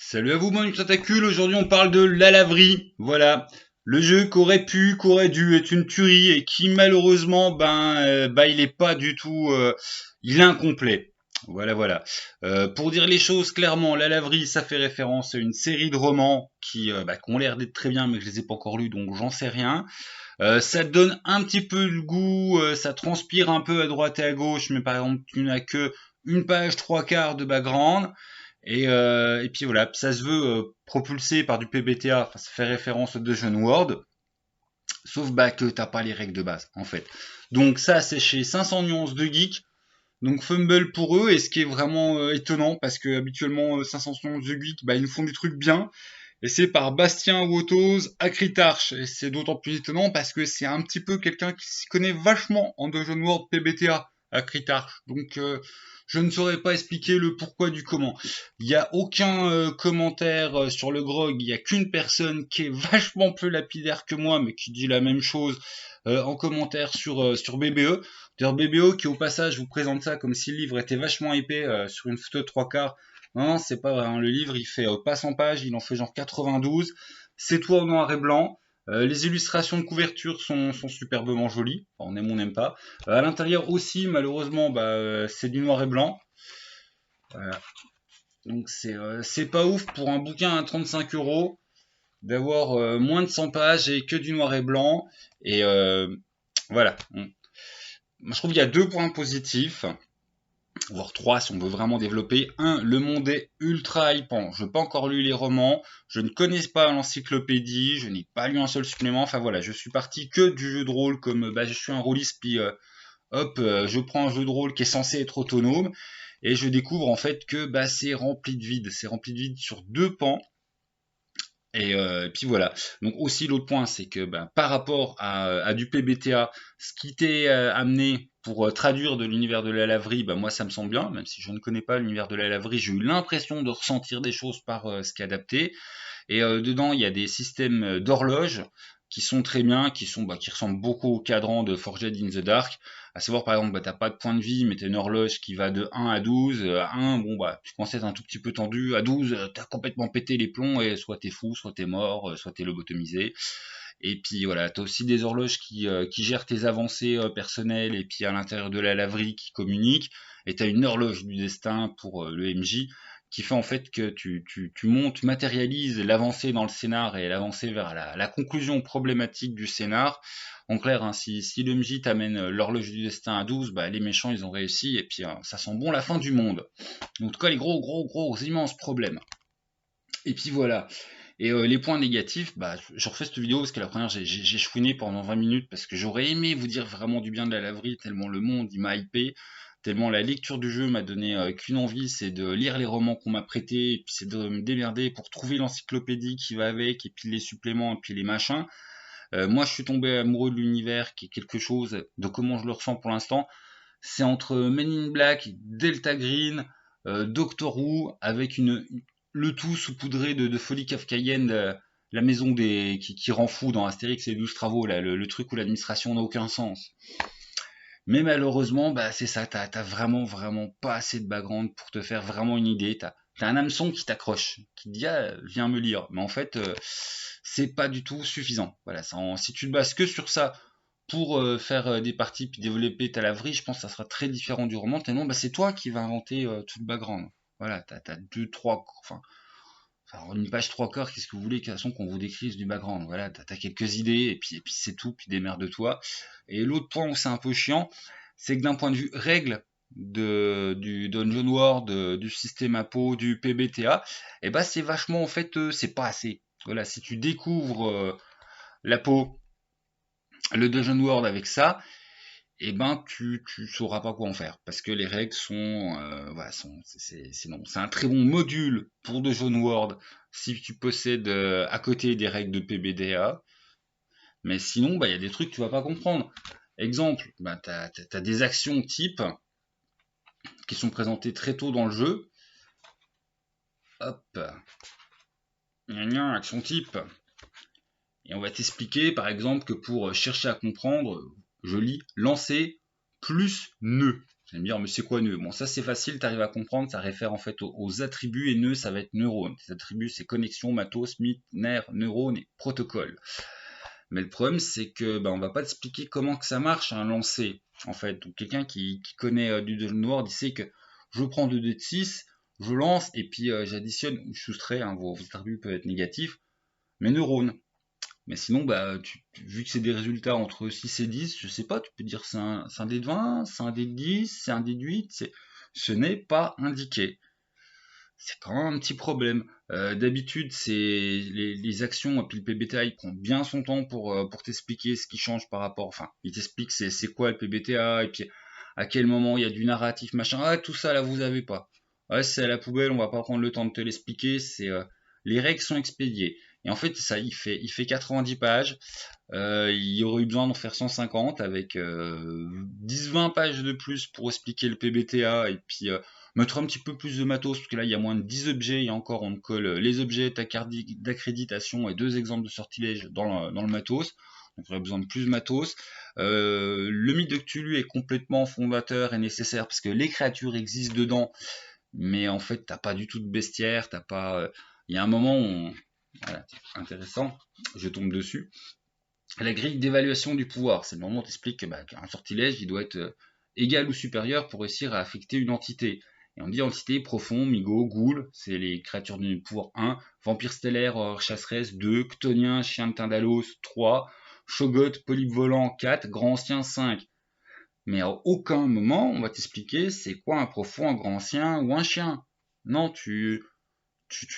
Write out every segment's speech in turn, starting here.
Salut à vous, mon tentacule. Aujourd'hui, on parle de la laverie. Voilà. Le jeu qu'aurait dû être une tuerie et qui, malheureusement, il est pas du tout, il est incomplet. Voilà, voilà. Pour dire les choses clairement, la laverie, ça fait référence à une série de romans qui ont l'air d'être très bien, mais que je les ai pas encore lus, donc j'en sais rien. Ça te donne un petit peu le goût, ça transpire un peu à droite et à gauche, mais par exemple, tu n'as que une page trois quarts de background. Et puis voilà, ça se veut propulsé par du PBTA, enfin, ça fait référence au Dungeon World, sauf que t'as pas les règles de base en fait. Donc ça c'est chez 500 nuances de geek, donc fumble pour eux, et ce qui est vraiment étonnant parce que habituellement 500 nuances de geek, ils nous font du truc bien, et c'est par Bastien Wotos Acritarch, et c'est d'autant plus étonnant parce que c'est un petit peu quelqu'un qui s'y connaît vachement en Dungeon World PBTA, Acritarch. Donc je ne saurais pas expliquer le pourquoi du comment. Il n'y a aucun commentaire sur le grog, il n'y a qu'une personne qui est vachement plus lapidaire que moi, mais qui dit la même chose en commentaire sur BBE. D'ailleurs BBE qui au passage vous présente ça comme si le livre était vachement épais sur une photo de trois quarts. Non, c'est pas vrai, hein. Le livre, il fait pas 100 pages, il en fait genre 92. C'est tout en noir et blanc. Les illustrations de couverture sont superbement jolies. Enfin, on aime ou on n'aime pas. À l'intérieur aussi, malheureusement, c'est du noir et blanc. Voilà. Donc c'est pas ouf pour un bouquin à 35 euros d'avoir moins de 100 pages et que du noir et blanc. Et voilà. Moi, je trouve qu'il y a deux points positifs, voire trois si on veut vraiment développer. Un, le monde est ultra hypant. Je n'ai pas encore lu les romans, je ne connais pas l'encyclopédie, je n'ai pas lu un seul supplément. Enfin voilà, je suis parti que du jeu de rôle comme je suis un rôliste, puis je prends un jeu de rôle qui est censé être autonome et je découvre en fait que c'est rempli de vide. C'est rempli de vide sur deux pans. Et puis voilà. Donc aussi l'autre point, c'est que par rapport à du PBTA, ce qui t'est amené pour traduire de l'univers de la laverie, moi ça me semble bien, même si je ne connais pas l'univers de la laverie, j'ai eu l'impression de ressentir des choses par ce qui est adapté. Et dedans, il y a des systèmes d'horloge qui sont très bien, qui ressemblent beaucoup au cadran de Forged in the Dark. À savoir, par exemple, t'as pas de point de vie, mais t'as une horloge qui va de 1 à 12. À 1, tu commences à être un tout petit peu tendu. À 12, t'as complètement pété les plombs et soit t'es fou, soit t'es mort, soit t'es lobotomisé. Et puis voilà, t'as aussi des horloges qui gèrent tes avancées personnelles et puis à l'intérieur de la laverie qui communiquent. Et t'as une horloge du destin pour le MJ qui fait en fait que tu montes, matérialises l'avancée dans le scénar et l'avancée vers la conclusion problématique du scénar. En clair, hein, si le MJ t'amène l'horloge du destin à 12, les méchants ils ont réussi et puis ça sent bon la fin du monde. En tout cas, les gros, immenses problèmes. Et puis voilà. Et les points négatifs, je refais cette vidéo parce que la première j'ai chouiné pendant 20 minutes parce que j'aurais aimé vous dire vraiment du bien de la laverie tellement le monde il m'a hypé, tellement la lecture du jeu m'a donné qu'une envie, c'est de lire les romans qu'on m'a prêtés, et puis c'est de me démerder pour trouver l'encyclopédie qui va avec, et puis les suppléments, et puis les machins. Moi je suis tombé amoureux de l'univers qui est quelque chose, de comment je le ressens pour l'instant, c'est entre Men in Black, Delta Green, Doctor Who, avec le tout saupoudré de folie kafkaïenne, la maison qui rend fou dans Astérix et les 12 travaux, là, le truc où l'administration n'a aucun sens. Mais malheureusement, c'est ça, t'as vraiment pas assez de background pour te faire vraiment une idée. T'as un hameçon qui t'accroche, qui te dit ah, viens me lire. Mais en fait, c'est pas du tout suffisant. Voilà, si tu te bases que sur ça pour faire des parties puis développer ta laverie, je pense que ça sera très différent du roman. Tellement c'est toi qui vas inventer tout le background. Voilà, t'as deux, trois, enfin, une page trois quarts, qu'est-ce que vous voulez, de toute façon qu'on vous décrive du background. Voilà, t'as quelques idées et puis c'est tout, puis démerde-toi. Et l'autre point où c'est un peu chiant, c'est que d'un point de vue règle du Dungeon World, du système APO, du PBTA, c'est vachement en fait, c'est pas assez. Voilà, si tu découvres l'APO, le Dungeon World avec ça, tu sauras pas quoi en faire parce que les règles non. C'est un très bon module pour Dungeon World si tu possèdes à côté des règles de PBDA, mais sinon il y a des trucs que tu vas pas comprendre. Exemple, t'as des actions types qui sont présentées très tôt dans le jeu. Hop, action type. Et on va t'expliquer par exemple que pour chercher à comprendre, je lis lancer plus nœud. Vous allez me dire, mais c'est quoi nœud? Bon, ça c'est facile, tu arrives à comprendre, ça réfère en fait aux attributs, et nœud, ça va être neurone. Les attributs, c'est connexion, matos, mythe, nerf, neurone et protocole. Mais le problème, c'est que on va pas t'expliquer comment que ça marche un lancer, en fait. Donc quelqu'un qui connaît du Dungeon World, il sait que je prends 2 dés de 6, je lance, et puis j'additionne ou je soustrais, hein, vos attributs peuvent être négatifs, mes neurones. Mais sinon, vu que c'est des résultats entre 6 et 10, je sais pas, tu peux dire c'est un dé de 20, c'est un dé de 10, c'est un dé de 8, ce n'est pas indiqué. C'est quand même un petit problème. D'habitude, c'est les actions, et puis le PBTA, il prend bien son temps pour t'expliquer ce qui change par rapport. Enfin, il t'explique c'est quoi le PBTA, et puis à quel moment il y a du narratif, machin. Ah, tout ça là, vous avez pas. Ouais, c'est à la poubelle, on va pas prendre le temps de te l'expliquer. Les règles sont expédiées. Et en fait, ça, il fait 90 pages. Il y aurait eu besoin d'en faire 150 avec 10-20 pages de plus pour expliquer le PBTA, et puis mettre un petit peu plus de matos, parce que là il y a moins de 10 objets, et encore on te colle les objets, ta carte d'accréditation et 2 exemples de sortilèges dans le matos. Donc on aurait besoin de plus de matos. Le mythe de Cthulhu est complètement fondateur et nécessaire parce que les créatures existent dedans, mais en fait t'as pas du tout de bestiaire, t'as pas. Il y a un moment où voilà, c'est intéressant, je tombe dessus. La grille d'évaluation du pouvoir, c'est le moment où t'explique qu'un sortilège il doit être égal ou supérieur pour réussir à affecter une entité. Et on dit entité, profond, migo, ghoul, c'est les créatures du pouvoir 1, vampire stellaire, chasseresse 2, chtonien, chien de Tindalos 3, shogot, polype volant 4, grand ancien 5. Mais à aucun moment on va t'expliquer c'est quoi un profond, un grand ancien ou un chien. Non, tu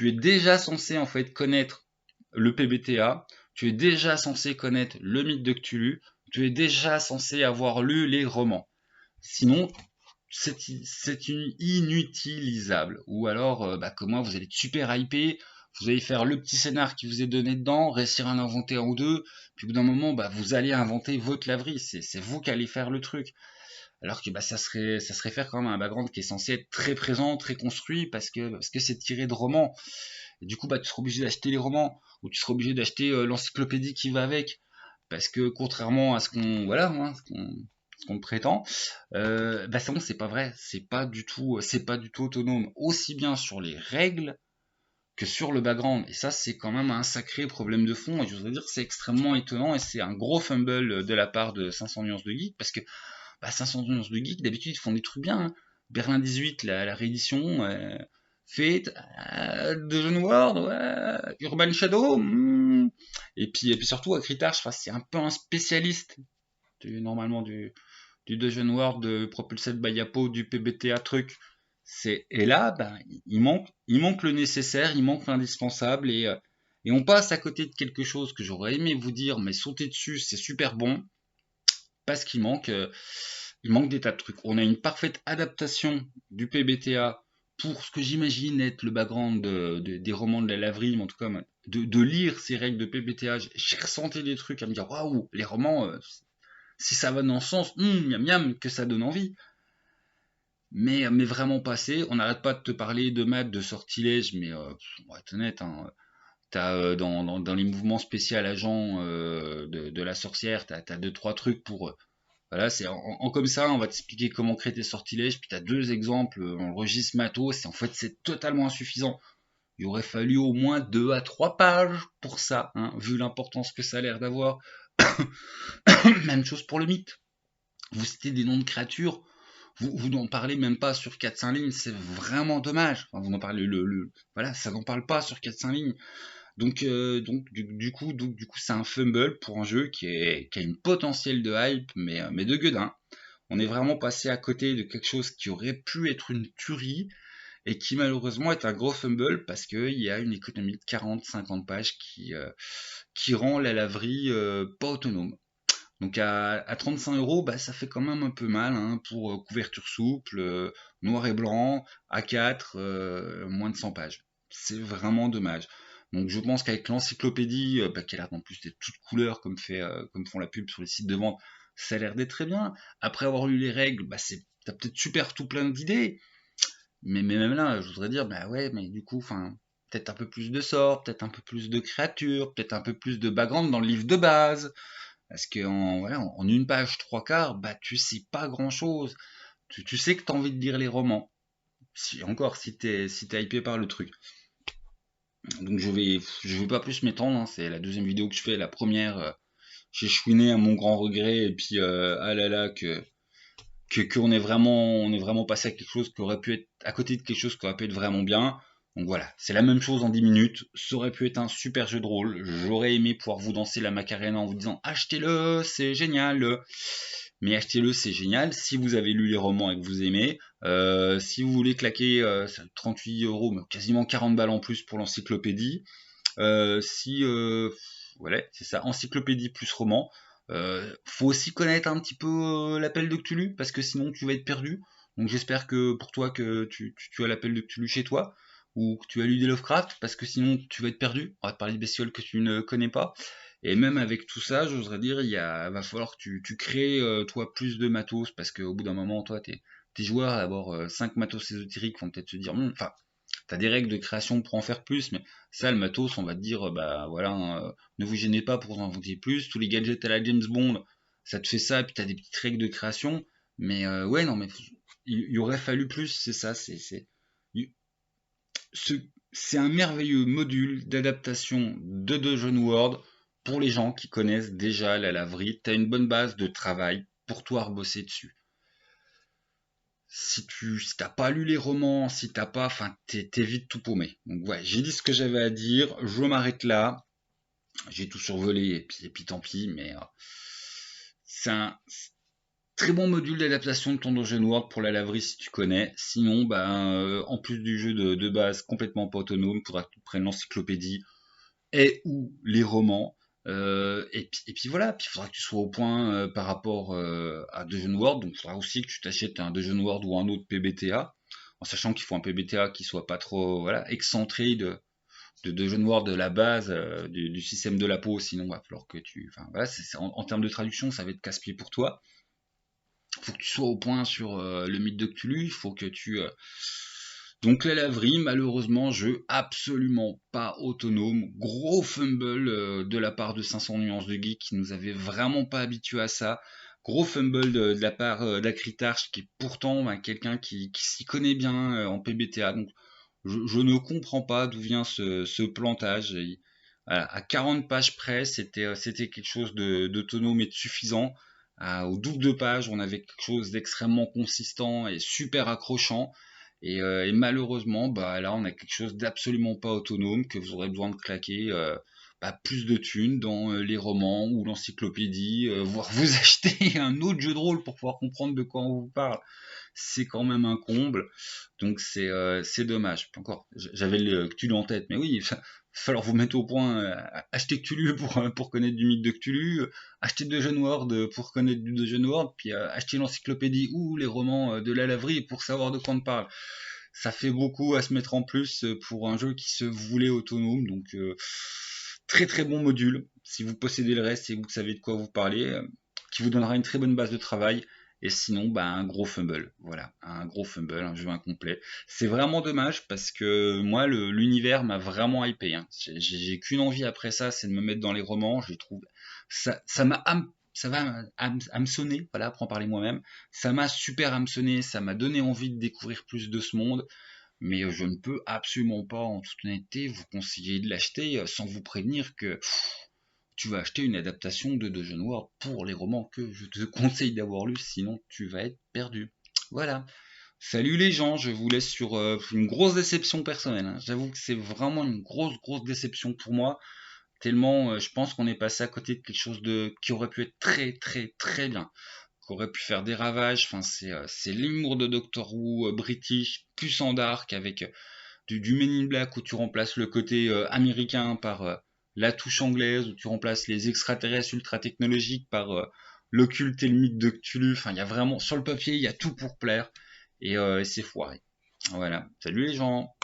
es déjà censé en fait connaître le PBTA, tu es déjà censé connaître le mythe de Cthulhu, tu es déjà censé avoir lu les romans. Sinon, c'est inutilisable. Ou alors, comme moi, vous allez être super hypé, vous allez faire le petit scénar qui vous est donné dedans, réussir à en inventer un ou deux, puis au bout d'un moment, vous allez inventer votre laverie, c'est vous qui allez faire le truc. Alors que ça serait faire quand même un background qui est censé être très présent, très construit, parce que c'est tiré de romans. Et du coup, tu seras obligé d'acheter les romans, ou tu seras obligé d'acheter l'encyclopédie qui va avec, parce que contrairement à ce qu'on voilà, hein, ce qu'on prétend, ça, c'est pas vrai, c'est pas du tout autonome, aussi bien sur les règles que sur le background. Et ça, c'est quand même un sacré problème de fond. Et je voudrais dire que c'est extrêmement étonnant, et c'est un gros fumble de la part de 500 nuances de geek, parce que 500 nuances de geek, d'habitude ils font des trucs bien, hein. Berlin 18, la réédition, Fate, Dungeon World, ouais, Urban Shadow, et puis surtout Acritage, c'est un peu un spécialiste normalement du Dungeon World, de Propulsed by Yapo, du PBTA truc. Et là, il manque le nécessaire, il manque l'indispensable, et on passe à côté de quelque chose que j'aurais aimé vous dire, mais sauter dessus, c'est super bon, parce qu'il manque des tas de trucs. On a une parfaite adaptation du PBTA pour ce que j'imagine être le background des romans de la laverie, mais en tout cas, de lire ces règles de PBTA, j'ai ressenti des trucs à me dire, waouh, les romans, si ça va dans ce sens, miam miam, que ça donne envie. Mais vraiment passé, on n'arrête pas de te parler de maths, de sortilèges, mais on va être honnête, hein, t'as dans les mouvements spéciaux agents de la sorcière, t'as 2-3 trucs pour voilà, c'est en comme ça, on va t'expliquer comment créer tes sortilèges, puis tu as 2 exemples dans le registre matos, et en fait c'est totalement insuffisant. Il aurait fallu au moins 2 à 3 pages pour ça, hein, vu l'importance que ça a l'air d'avoir. Même chose pour le mythe. Vous citez des noms de créatures, vous n'en parlez même pas sur 4-5 lignes, c'est vraiment dommage. Enfin, vous n'en parlez voilà, ça n'en parle pas sur 4-5 lignes. Donc du coup, c'est un fumble pour un jeu qui a une potentiel de hype, mais de gueudin. On est vraiment passé à côté de quelque chose qui aurait pu être une tuerie, et qui malheureusement est un gros fumble parce qu'il y a une économie de 40-50 pages qui rend la laverie pas autonome. Donc à 35 €, ça fait quand même un peu mal, hein, pour couverture souple, noir et blanc, A4, moins de 100 pages. C'est vraiment dommage. Donc je pense qu'avec l'encyclopédie, qui a l'air en plus d'être toute couleur comme font la pub sur les sites de vente, ça a l'air d'être très bien. Après avoir lu les règles, t'as peut-être super tout plein d'idées, mais même là, je voudrais dire, ouais, mais du coup, peut-être un peu plus de sorts, peut-être un peu plus de créatures, peut-être un peu plus de background dans le livre de base. Parce que voilà, en une page trois quarts, tu sais pas grand chose. Tu sais que t'as envie de lire les romans. Si t'es hypé par le truc. Donc je vais pas plus m'étendre, hein. C'est la deuxième vidéo que je fais. La première, j'ai chouiné à mon grand regret, et puis ah là là, qu'on on est vraiment passé à quelque chose qui aurait pu être à côté de quelque chose qui aurait pu être vraiment bien. Donc voilà, c'est la même chose en 10 minutes. Ça aurait pu être un super jeu de rôle. J'aurais aimé pouvoir vous danser la Macarena en vous disant achetez-le, c'est génial. Mais achetez-le, c'est génial. Si vous avez lu les romans et que vous aimez, si vous voulez claquer 38 €, mais quasiment 40 balles en plus pour l'encyclopédie, si voilà, c'est ça, encyclopédie plus roman. Faut aussi connaître un petit peu l'appel de Cthulhu, parce que sinon tu vas être perdu. Donc j'espère que pour toi que tu as l'appel de Cthulhu chez toi, ou que tu as lu des Lovecraft, parce que sinon tu vas être perdu. On va te parler de bestioles que tu ne connais pas. Et même avec tout ça, j'oserais dire, va falloir que tu crées toi plus de matos, parce qu'au bout d'un moment, toi, tes joueurs, d'abord 5 matos ésotériques vont peut-être se dire, enfin, t'as des règles de création pour en faire plus, mais ça, le matos, on va te dire, bah voilà, hein, ne vous gênez pas pour en inventer plus. Tous les gadgets à la James Bond, ça te fait ça, et puis t'as des petites règles de création. Mais ouais, non, mais il aurait fallu plus, c'est ça, ce- c'est un merveilleux module d'adaptation de Dungeon World pour les gens qui connaissent déjà la laverie. T'as une bonne base de travail pour toi bosser dessus. Si t'as pas lu les romans, si t'as pas, enfin, t'es vite tout paumé. Donc ouais, j'ai dit ce que j'avais à dire, je m'arrête là. J'ai tout survolé, et puis tant pis, mais c'est un très bon module d'adaptation de ton Dungeon World pour la laverie si tu connais. Sinon, ben, en plus du jeu de base complètement pas autonome, il faudra que tu prennes l'encyclopédie et ou les romans. Et puis voilà, puis il faudra que tu sois au point par rapport à Dungeon World. Donc il faudra aussi que tu t'achètes un Dungeon World ou un autre PBTA, en sachant qu'il faut un PBTA qui soit pas trop voilà, excentré de Dungeon World de la base, du système de la peau, sinon il va falloir que tu. Enfin voilà, en termes de traduction, ça va être casse-pied pour toi. Il faut que tu sois au point sur le mythe de Cthulhu, il faut que tu donc la laverie, malheureusement, jeu absolument pas autonome. Gros fumble de la part de 500 nuances de geek qui nous avait vraiment pas habitué à ça. Gros fumble de la part d'Acritarch qui est pourtant quelqu'un qui s'y connaît bien en PBTA. Donc je ne comprends pas d'où vient ce plantage. Voilà, à 40 pages près, c'était quelque chose d'autonome et de suffisant. Au double de page, on avait quelque chose d'extrêmement consistant et super accrochant. Et malheureusement, bah là, on a quelque chose d'absolument pas autonome que vous aurez besoin de claquer plus de thunes dans les romans ou l'encyclopédie, voire vous acheter un autre jeu de rôle pour pouvoir comprendre de quoi on vous parle. C'est quand même un comble, donc c'est dommage. Encore, j'avais le Cthulhu en tête, mais oui, il va falloir vous mettre au point, acheter Cthulhu pour connaître du mythe de Cthulhu, acheter Dungeon World pour connaître du Dungeon World, puis acheter l'encyclopédie ou les romans de la laverie pour savoir de quoi on parle. Ça fait beaucoup à se mettre en plus pour un jeu qui se voulait autonome, donc très très bon module. Si vous possédez le reste et vous savez de quoi vous parlez, qui vous donnera une très bonne base de travail. Et sinon, bah, un gros fumble. Voilà, un gros fumble, un jeu incomplet. C'est vraiment dommage parce que moi, l'univers m'a vraiment hypé, hein. J'ai qu'une envie après ça, c'est de me mettre dans les romans. Je trouve ça m'a ça va hameçonner, voilà, pour en parler moi-même. Ça m'a super hameçonné, ça m'a donné envie de découvrir plus de ce monde. Mais je ne peux absolument pas, en toute honnêteté, vous conseiller de l'acheter sans vous prévenir que tu vas acheter une adaptation de Dungeon World pour les romans que je te conseille d'avoir lus, sinon tu vas être perdu. Voilà. Salut les gens, je vous laisse sur une grosse déception personnelle, hein. J'avoue que c'est vraiment une grosse déception pour moi, tellement je pense qu'on est passé à côté de quelque chose qui aurait pu être très bien, qui aurait pu faire des ravages. Enfin, c'est l'humour de Doctor Who british, plus en dark, avec du Men in Black où tu remplaces le côté américain par la touche anglaise, où tu remplaces les extraterrestres ultra technologiques par l'occulte et le mythe de Cthulhu. Enfin, il y a vraiment, sur le papier, il y a tout pour plaire. Et c'est foiré. Voilà. Salut les gens!